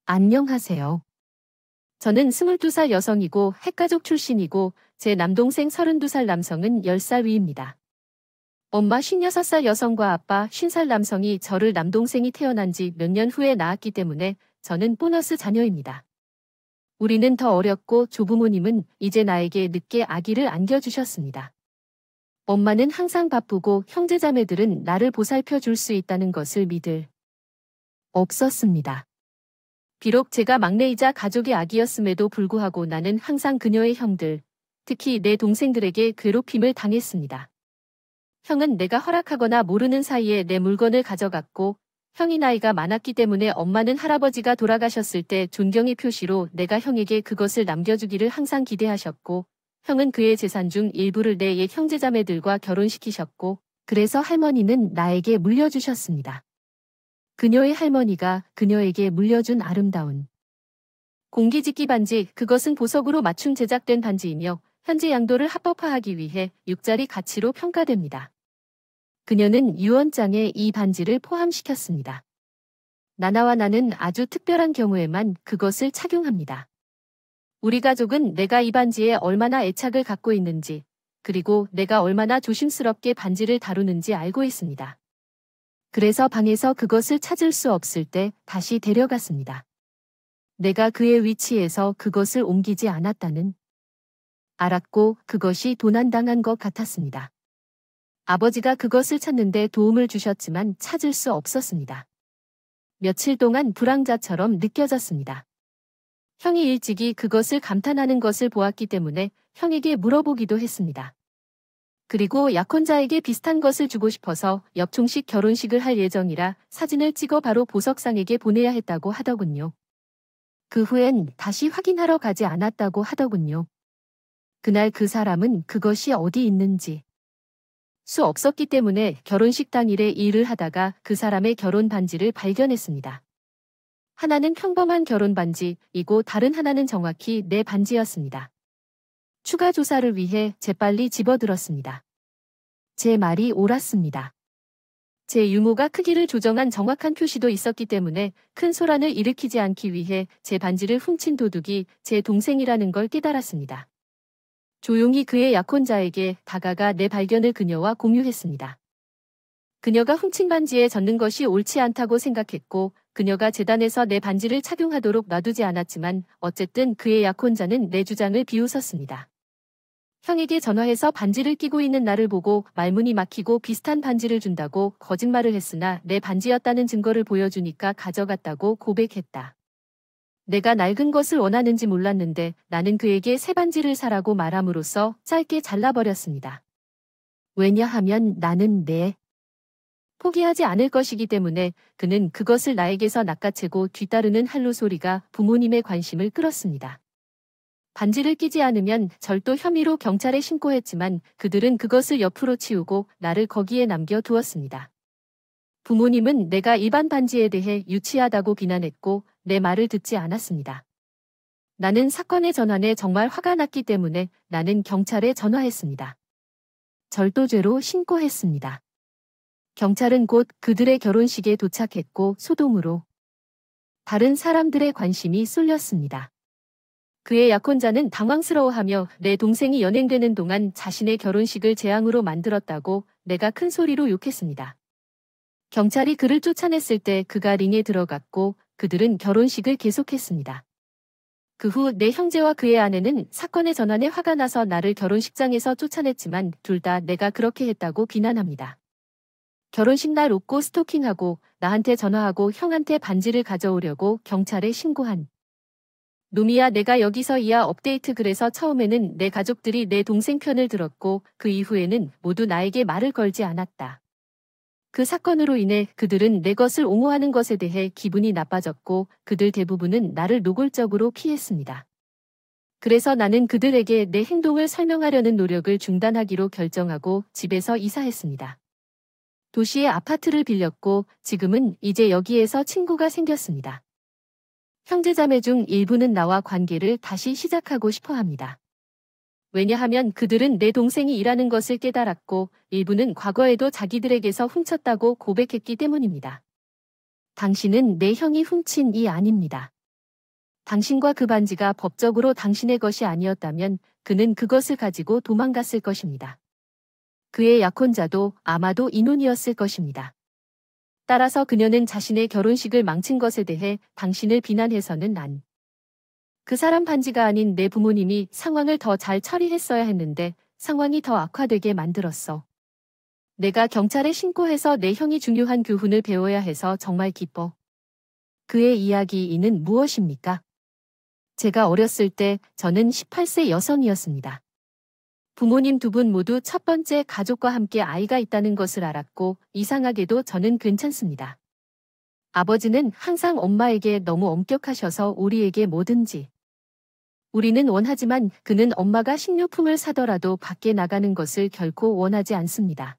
안녕하세요. 저는 22살 여성이고 핵가족 출신이고 제 남동생 32살 남성은 10살 위입니다. 엄마 56살 여성과 아빠 50살 남성이 저를 남동생이 태어난 지 몇 년 후에 낳았기 때문에 저는 보너스 자녀입니다. 우리는 더 어렸고 조부모님은 이제 나에게 늦게 아기를 안겨주셨습니다. 엄마는 항상 바쁘고 형제자매들은 나를 보살펴 줄 수 있다는 것을 믿을 없었습니다. 비록 제가 막내이자 가족의 아기였음에도 불구하고 나는 항상 그녀의 형들, 특히 내 동생들에게 괴롭힘을 당했습니다. 형은 내가 허락하거나 모르는 사이에 내 물건을 가져갔고, 형이 나이가 많았기 때문에 엄마는 할아버지가 돌아가셨을 때 존경의 표시로 내가 형에게 그것을 남겨주기를 항상 기대하셨고, 형은 그의 재산 중 일부를 내 옛 형제자매들과 결혼시키셨고, 그래서 할머니는 나에게 물려주셨습니다. 그녀의 할머니가 그녀에게 물려준 아름다운 공기짓기 반지, 그것은 보석으로 맞춤 제작된 반지이며 현재 양도를 합법화하기 위해 6짜리 가치로 평가됩니다. 그녀는 유언장에 이 반지를 포함시켰습니다. 나나와 나는 아주 특별한 경우에만 그것을 착용합니다. 우리 가족은 내가 이 반지에 얼마나 애착을 갖고 있는지, 그리고 내가 얼마나 조심스럽게 반지를 다루는지 알고 있습니다. 그래서 방에서 그것을 찾을 수 없을 때 다시 데려갔습니다. 내가 그의 위치에서 그것을 옮기지 않았다는 알았고 그것이 도난당한 것 같았습니다. 아버지가 그것을 찾는데 도움을 주셨지만 찾을 수 없었습니다. 며칠 동안 불황자처럼 느껴졌습니다. 형이 일찍이 그것을 감탄하는 것을 보았기 때문에 형에게 물어보기도 했습니다. 그리고 약혼자에게 비슷한 것을 주고 싶어서 옆총식 결혼식을 할 예정이라 사진을 찍어 바로 보석상에게 보내야 했다고 하더군요. 그 후엔 다시 확인하러 가지 않았다고 하더군요. 그날 그 사람은 그것이 어디 있는지 수 없었기 때문에 결혼식 당일에 일을 하다가 그 사람의 결혼 반지를 발견했습니다. 하나는 평범한 결혼 반지이고 다른 하나는 정확히 내 반지였습니다. 추가 조사를 위해 재빨리 집어들었습니다. 제 말이 옳았습니다. 제 유모가 크기를 조정한 정확한 표시도 있었기 때문에 큰 소란을 일으키지 않기 위해 제 반지를 훔친 도둑이 제 동생이라는 걸 깨달았습니다. 조용히 그의 약혼자에게 다가가 내 발견을 그녀와 공유했습니다. 그녀가 훔친 반지에 젖는 것이 옳지 않다고 생각했고 그녀가 재단에서 내 반지를 착용하도록 놔두지 않았지만 어쨌든 그의 약혼자는 내 주장을 비웃었습니다. 형에게 전화해서 반지를 끼고 있는 나를 보고 말문이 막히고 비슷한 반지를 준다고 거짓말을 했으나 내 반지였다는 증거를 보여주니까 가져갔다고 고백했다. 내가 낡은 것을 원하는지 몰랐는데 나는 그에게 새 반지를 사라고 말함으로써 짧게 잘라버렸습니다. 왜냐하면 나는 포기하지 않을 것이기 때문에 그는 그것을 나에게서 낚아채고 뒤따르는 할로 소리가 부모님의 관심을 끌었습니다. 반지를 끼지 않으면 절도 혐의로 경찰에 신고했지만 그들은 그것을 옆으로 치우고 나를 거기에 남겨두었습니다. 부모님은 내가 일반 반지에 대해 유치하다고 비난했고 내 말을 듣지 않았습니다. 나는 사건의 전환에 정말 화가 났기 때문에 나는 경찰에 전화했습니다. 절도죄로 신고했습니다. 경찰은 곧 그들의 결혼식에 도착했고 소동으로 다른 사람들의 관심이 쏠렸습니다. 그의 약혼자는 당황스러워하며 내 동생이 연행되는 동안 자신의 결혼식을 재앙으로 만들었다고 내가 큰 소리로 욕했습니다. 경찰이 그를 쫓아냈을 때 그가 링에 들어갔고 그들은 결혼식을 계속했습니다. 그 후 내 형제와 그의 아내는 사건의 전환에 화가 나서 나를 결혼식장에서 쫓아냈지만 둘 다 내가 그렇게 했다고 비난합니다. 결혼식 날 웃고 스토킹하고 나한테 전화하고 형한테 반지를 가져오려고 경찰에 신고한 놈이야. 내가 여기서 이야 업데이트. 그래서 처음에는 내 가족들이 내 동생 편을 들었고 그 이후에는 모두 나에게 말을 걸지 않았다. 그 사건으로 인해 그들은 내 것을 옹호하는 것에 대해 기분이 나빠졌고 그들 대부분은 나를 노골적으로 피했습니다. 그래서 나는 그들에게 내 행동을 설명하려는 노력을 중단하기로 결정하고 집에서 이사했습니다. 도시의 아파트를 빌렸고 지금은 이제 여기에서 친구가 생겼습니다. 형제자매 중 일부는 나와 관계를 다시 시작하고 싶어 합니다. 왜냐하면 그들은 내 동생이 일하는 것을 깨달았고 일부는 과거에도 자기들에게서 훔쳤다고 고백했기 때문입니다. 당신은 내 형이 훔친 이 아닙니다. 당신과 그 반지가 법적으로 당신의 것이 아니었다면 그는 그것을 가지고 도망갔을 것입니다. 그의 약혼자도 아마도 이논이었을 것입니다. 따라서 그녀는 자신의 결혼식을 망친 것에 대해 당신을 비난해서는 그 사람 반지가 아닌 내 부모님이 상황을 더 잘 처리했어야 했는데 상황이 더 악화되게 만들었어. 내가 경찰에 신고해서 내 형이 중요한 교훈을 배워야 해서 정말 기뻐. 그의 이야기는 무엇입니까? 제가 어렸을 때 저는 18세 여성이었습니다. 부모님 두 분 모두 첫 번째 가족과 함께 아이가 있다는 것을 알았고 이상하게도 저는 괜찮습니다. 아버지는 항상 엄마에게 너무 엄격하셔서 우리에게 뭐든지. 우리는 원하지만 그는 엄마가 식료품을 사더라도 밖에 나가는 것을 결코 원하지 않습니다.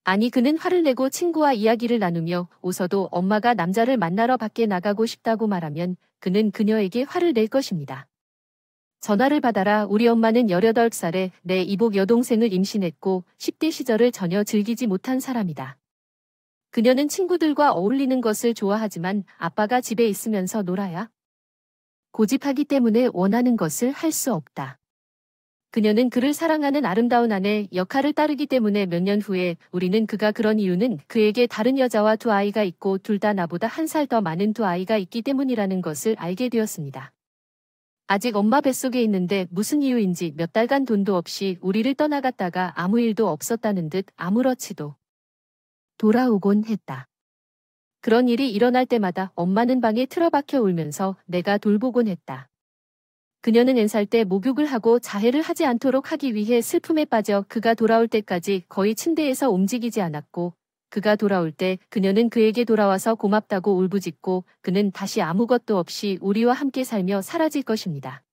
아니 그는 화를 내고 친구와 이야기를 나누며 웃어도 엄마가 남자를 만나러 밖에 나가고 싶다고 말하면 그는 그녀에게 화를 낼 것입니다. 전화를 받아라. 우리 엄마는 18살에 내 이복 여동생을 임신했고 10대 시절을 전혀 즐기지 못한 사람이다. 그녀는 친구들과 어울리는 것을 좋아하지만 아빠가 집에 있으면서 놀아야 고집하기 때문에 원하는 것을 할 수 없다. 그녀는 그를 사랑하는 아름다운 아내 역할을 따르기 때문에 몇 년 후에 우리는 그가 그런 이유는 그에게 다른 여자와 두 아이가 있고 둘 다 나보다 한 살 더 많은 두 아이가 있기 때문이라는 것을 알게 되었습니다. 아직 엄마 뱃속에 있는데 무슨 이유인지 몇 달간 돈도 없이 우리를 떠나갔다가 아무 일도 없었다는 듯 아무렇지도 돌아오곤 했다. 그런 일이 일어날 때마다 엄마는 방에 틀어박혀 울면서 내가 돌보곤 했다. 그녀는 4살 때 목욕을 하고 자해를 하지 않도록 하기 위해 슬픔에 빠져 그가 돌아올 때까지 거의 침대에서 움직이지 않았고 그가 돌아올 때 그녀는 그에게 돌아와서 고맙다고 울부짖고 그는 다시 아무것도 없이 우리와 함께 살며 사라질 것입니다.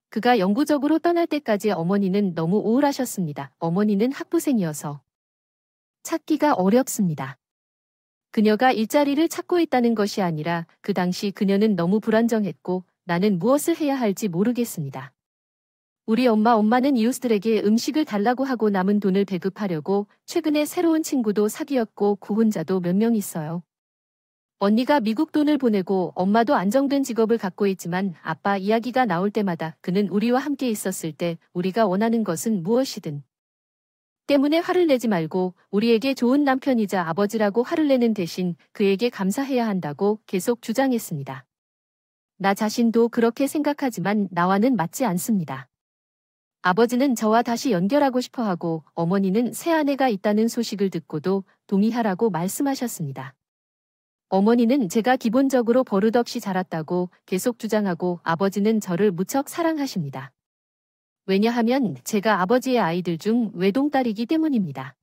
그가 영구적으로 떠날 때까지 어머니는 너무 우울하셨습니다. 어머니는 학부생이어서 찾기가 어렵습니다. 그녀가 일자리를 찾고 있다는 것이 아니라 그 당시 그녀는 너무 불안정했고 나는 무엇을 해야 할지 모르겠습니다. 우리 엄마는 이웃들에게 음식을 달라고 하고 남은 돈을 배급하려고 최근에 새로운 친구도 사귀었고 그 혼자도 몇 명 있어요. 언니가 미국 돈을 보내고 엄마도 안정된 직업을 갖고 있지만 아빠 이야기가 나올 때마다 그는 우리와 함께 있었을 때 우리가 원하는 것은 무엇이든 때문에 화를 내지 말고 우리에게 좋은 남편이자 아버지라고 화를 내는 대신 그에게 감사해야 한다고 계속 주장했습니다. 나 자신도 그렇게 생각하지만 나와는 맞지 않습니다. 아버지는 저와 다시 연결하고 싶어하고 어머니는 새 아내가 있다는 소식을 듣고도 동의하라고 말씀하셨습니다. 어머니는 제가 기본적으로 버릇없이 자랐다고 계속 주장하고 아버지는 저를 무척 사랑하십니다. 왜냐하면 제가 아버지의 아이들 중 외동딸이기 때문입니다.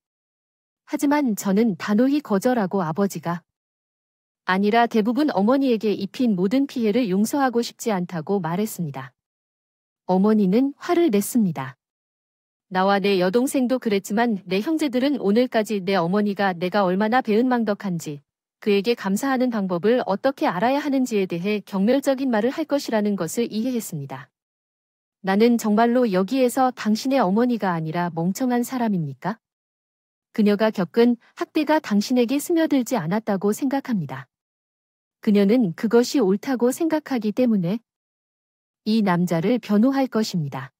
하지만 저는 단호히 거절하고 아버지가 아니라 대부분 어머니에게 입힌 모든 피해를 용서하고 싶지 않다고 말했습니다. 어머니는 화를 냈습니다. 나와 내 여동생도 그랬지만 내 형제들은 오늘까지 내 어머니가 내가 얼마나 배은망덕한지 그에게 감사하는 방법을 어떻게 알아야 하는지에 대해 경멸적인 말을 할 것이라는 것을 이해했습니다. 나는 정말로 여기에서 당신의 어머니가 아니라 멍청한 사람입니까? 그녀가 겪은 학대가 당신에게 스며들지 않았다고 생각합니다. 그녀는 그것이 옳다고 생각하기 때문에 이 남자를 변호할 것입니다.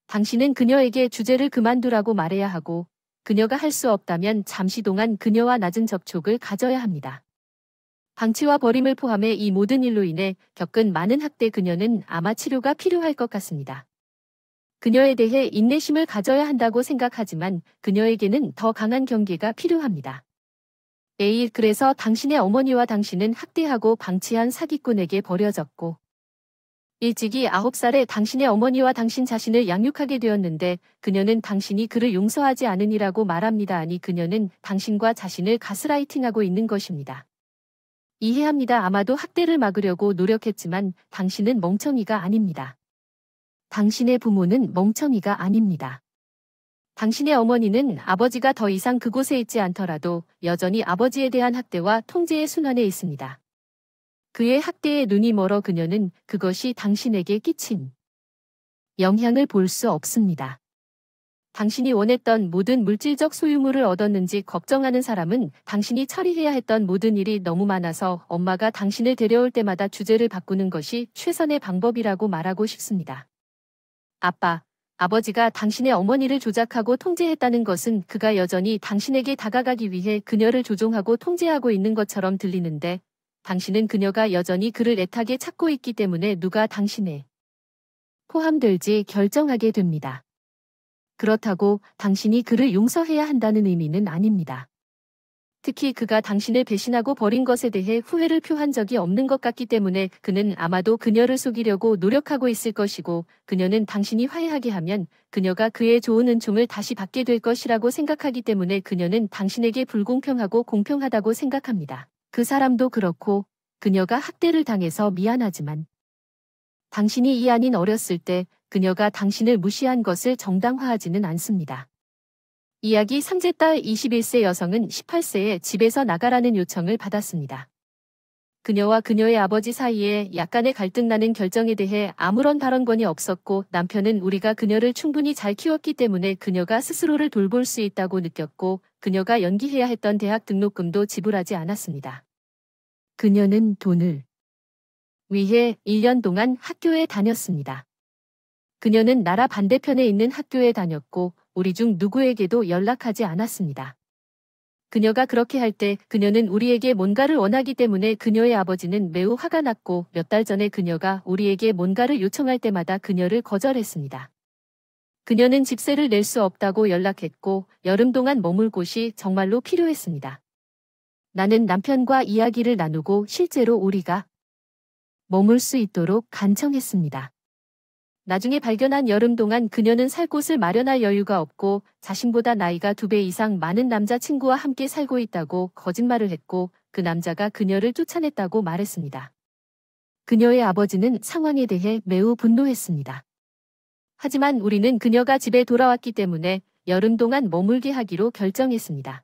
당신은 그녀에게 주제를 그만두라고 말해야 하고 그녀가 할 수 없다면 잠시 동안 그녀와 낮은 접촉을 가져야 합니다. 방치와 버림을 포함해 이 모든 일로 인해 겪은 많은 학대 그녀는 아마 치료가 필요할 것 같습니다. 그녀에 대해 인내심을 가져야 한다고 생각하지만 그녀에게는 더 강한 경계가 필요합니다. 그래서 당신의 어머니와 당신은 학대하고 방치한 사기꾼에게 버려졌고 일찍이 9살에 당신의 어머니와 당신 자신을 양육하게 되었는데 그녀는 당신이 그를 용서하지 않으니라고 말합니다. 아니 그녀는 당신과 자신을 가스라이팅하고 있는 것입니다. 이해합니다. 아마도 학대를 막으려고 노력했지만 당신은 멍청이가 아닙니다. 당신의 부모는 멍청이가 아닙니다. 당신의 어머니는 아버지가 더 이상 그곳에 있지 않더라도 여전히 아버지에 대한 학대와 통제의 순환에 있습니다. 그의 학대에 눈이 멀어 그녀는 그것이 당신에게 끼친 영향을 볼 수 없습니다. 당신이 원했던 모든 물질적 소유물을 얻었는지 걱정하는 사람은 당신이 처리해야 했던 모든 일이 너무 많아서 엄마가 당신을 데려올 때마다 주제를 바꾸는 것이 최선의 방법이라고 말하고 싶습니다. 아빠, 아버지가 당신의 어머니를 조작하고 통제했다는 것은 그가 여전히 당신에게 다가가기 위해 그녀를 조종하고 통제하고 있는 것처럼 들리는데 당신은 그녀가 여전히 그를 애타게 찾고 있기 때문에 누가 당신에 포함될지 결정하게 됩니다. 그렇다고 당신이 그를 용서해야 한다는 의미는 아닙니다. 특히 그가 당신을 배신하고 버린 것에 대해 후회를 표한 적이 없는 것 같기 때문에 그는 아마도 그녀를 속이려고 노력하고 있을 것이고 그녀는 당신이 화해하게 하면 그녀가 그의 좋은 은총을 다시 받게 될 것이라고 생각하기 때문에 그녀는 당신에게 불공평하고 공평하다고 생각합니다. 그 사람도 그렇고 그녀가 학대를 당해서 미안하지만 당신이 이 아닌 어렸을 때 그녀가 당신을 무시한 것을 정당화하지는 않습니다. 이야기 3제 딸 21세 여성은 18세에 집에서 나가라는 요청을 받았습니다. 그녀와 그녀의 아버지 사이에 약간의 갈등나는 결정에 대해 아무런 발언권이 없었고 남편은 우리가 그녀를 충분히 잘 키웠기 때문에 그녀가 스스로를 돌볼 수 있다고 느꼈고 그녀가 연기해야 했던 대학 등록금도 지불하지 않았습니다. 그녀는 돈을 위해 1년 동안 학교에 다녔습니다. 그녀는 나라 반대편에 있는 학교에 다녔고 우리 중 누구에게도 연락하지 않았습니다. 그녀가 그렇게 할 때 그녀는 우리에게 뭔가를 원하기 때문에 그녀의 아버지는 매우 화가 났고 몇 달 전에 그녀가 우리에게 뭔가를 요청할 때마다 그녀를 거절했습니다. 그녀는 집세를 낼 수 없다고 연락했고 여름 동안 머물 곳이 정말로 필요했습니다. 나는 남편과 이야기를 나누고 실제로 우리가 머물 수 있도록 간청했습니다. 나중에 발견한 여름 동안 그녀는 살 곳을 마련할 여유가 없고 자신보다 나이가 2배 이상 많은 남자친구와 함께 살고 있다고 거짓말을 했고 그 남자가 그녀를 쫓아냈다고 말했습니다. 그녀의 아버지는 상황에 대해 매우 분노했습니다. 하지만 우리는 그녀가 집에 돌아왔기 때문에 여름 동안 머물게 하기로 결정했습니다.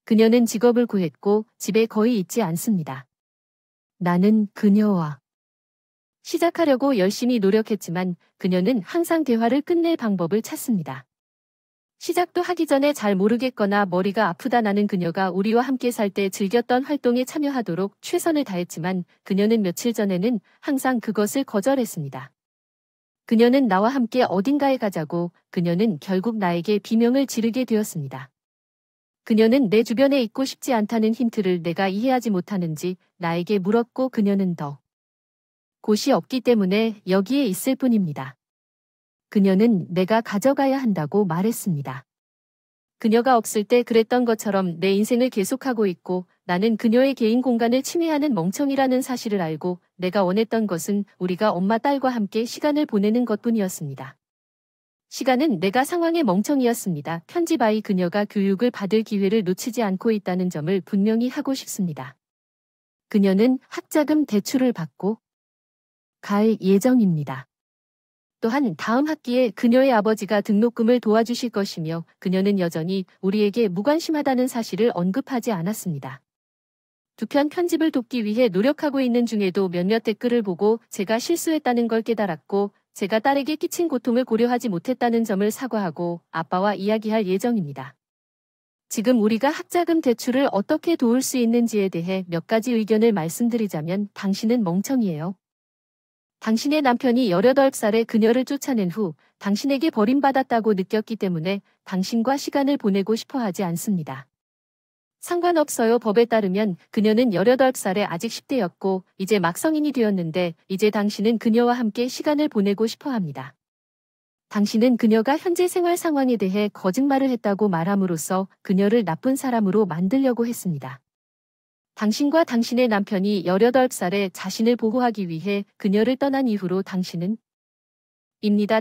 그녀는 직업을 구했고 집에 거의 있지 않습니다. 나는 그녀와 시작하려고 열심히 노력했지만 그녀는 항상 대화를 끝낼 방법을 찾습니다. 시작도 하기 전에 잘 모르겠거나 머리가 아프다 나는 그녀가 우리와 함께 살 때 즐겼던 활동에 참여하도록 최선을 다했지만 그녀는 며칠 전에는 항상 그것을 거절했습니다. 그녀는 나와 함께 어딘가에 가자고 그녀는 결국 나에게 비명을 지르게 되었습니다. 그녀는 내 주변에 있고 싶지 않다는 힌트를 내가 이해하지 못하는지 나에게 물었고 그녀는 더 곳이 없기 때문에 여기에 있을 뿐입니다. 그녀는 내가 가져가야 한다고 말했습니다. 그녀가 없을 때 그랬던 것처럼 내 인생을 계속하고 있고 나는 그녀의 개인 공간을 침해하는 멍청이라는 사실을 알고 내가 원했던 것은 우리가 엄마 딸과 함께 시간을 보내는 것뿐이었습니다. 시간은 내가 상황의 멍청이였습니다. 편집 아이 그녀가 교육을 받을 기회를 놓치지 않고 있다는 점을 분명히 하고 싶습니다. 그녀는 학자금 대출을 받고 갈 예정입니다. 또한 다음 학기에 그녀의 아버지가 등록금을 도와주실 것이며 그녀는 여전히 우리에게 무관심하다는 사실을 언급하지 않았습니다. 두 편 편집을 돕기 위해 노력하고 있는 중에도 몇몇 댓글을 보고 제가 실수했다는 걸 깨달았고 제가 딸에게 끼친 고통을 고려하지 못했다는 점을 사과하고 아빠와 이야기할 예정입니다. 지금 우리가 학자금 대출을 어떻게 도울 수 있는지에 대해 몇 가지 의견을 말씀드리자면 당신은 멍청이에요. 당신의 남편이 18살에 그녀를 쫓아낸 후 당신에게 버림받았다고 느꼈기 때문에 당신과 시간을 보내고 싶어 하지 않습니다. 상관없어요. 법에 따르면 그녀는 18살에 아직 10대였고 이제 막 성인이 되었는데 이제 당신은 그녀와 함께 시간을 보내고 싶어 합니다. 당신은 그녀가 현재 생활 상황에 대해 거짓말을 했다고 말함으로써 그녀를 나쁜 사람으로 만들려고 했습니다. 당신과 당신의 남편이 18살에 자신을 보호하기 위해 그녀를 떠난 이후로 당신은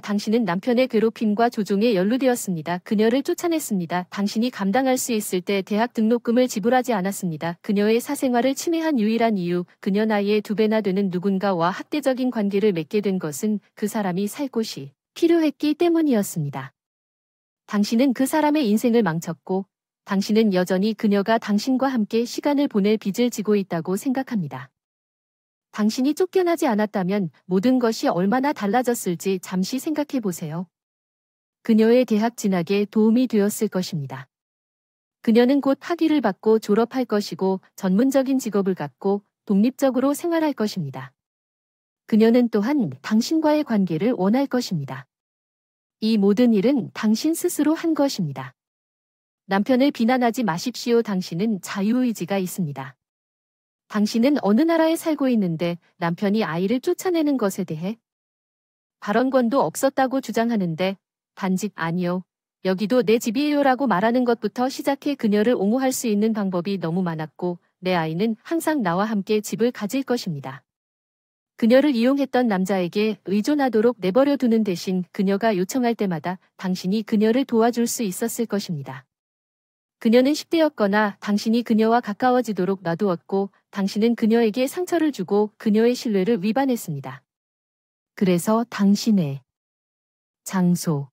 당신은 남편의 괴롭힘과 조종에 연루되었습니다. 그녀를 쫓아냈습니다. 당신이 감당할 수 있을 때 대학 등록금을 지불하지 않았습니다. 그녀의 사생활을 침해한 유일한 이유, 그녀 나이의 2배나 되는 누군가와 학대적인 관계를 맺게 된 것은 그 사람이 살 곳이 필요했기 때문이었습니다. 당신은 그 사람의 인생을 망쳤고 당신은 여전히 그녀가 당신과 함께 시간을 보낼 빚을 지고 있다고 생각합니다. 당신이 쫓겨나지 않았다면 모든 것이 얼마나 달라졌을지 잠시 생각해 보세요. 그녀의 대학 진학에 도움이 되었을 것입니다. 그녀는 곧 학위를 받고 졸업할 것이고 전문적인 직업을 갖고 독립적으로 생활할 것입니다. 그녀는 또한 당신과의 관계를 원할 것입니다. 이 모든 일은 당신 스스로 한 것입니다. 남편을 비난하지 마십시오. 당신은 자유의지가 있습니다. 당신은 어느 나라에 살고 있는데 남편이 아이를 쫓아내는 것에 대해 발언권도 없었다고 주장하는데 단지 아니요. 여기도 내 집이에요라고 말하는 것부터 시작해 그녀를 옹호할 수 있는 방법이 너무 많았고 내 아이는 항상 나와 함께 집을 가질 것입니다. 그녀를 이용했던 남자에게 의존하도록 내버려 두는 대신 그녀가 요청할 때마다 당신이 그녀를 도와줄 수 있었을 것입니다. 그녀는 10대였거나 당신이 그녀와 가까워지도록 놔두었고 당신은 그녀에게 상처를 주고 그녀의 신뢰를 위반했습니다. 그래서 당신의 장소,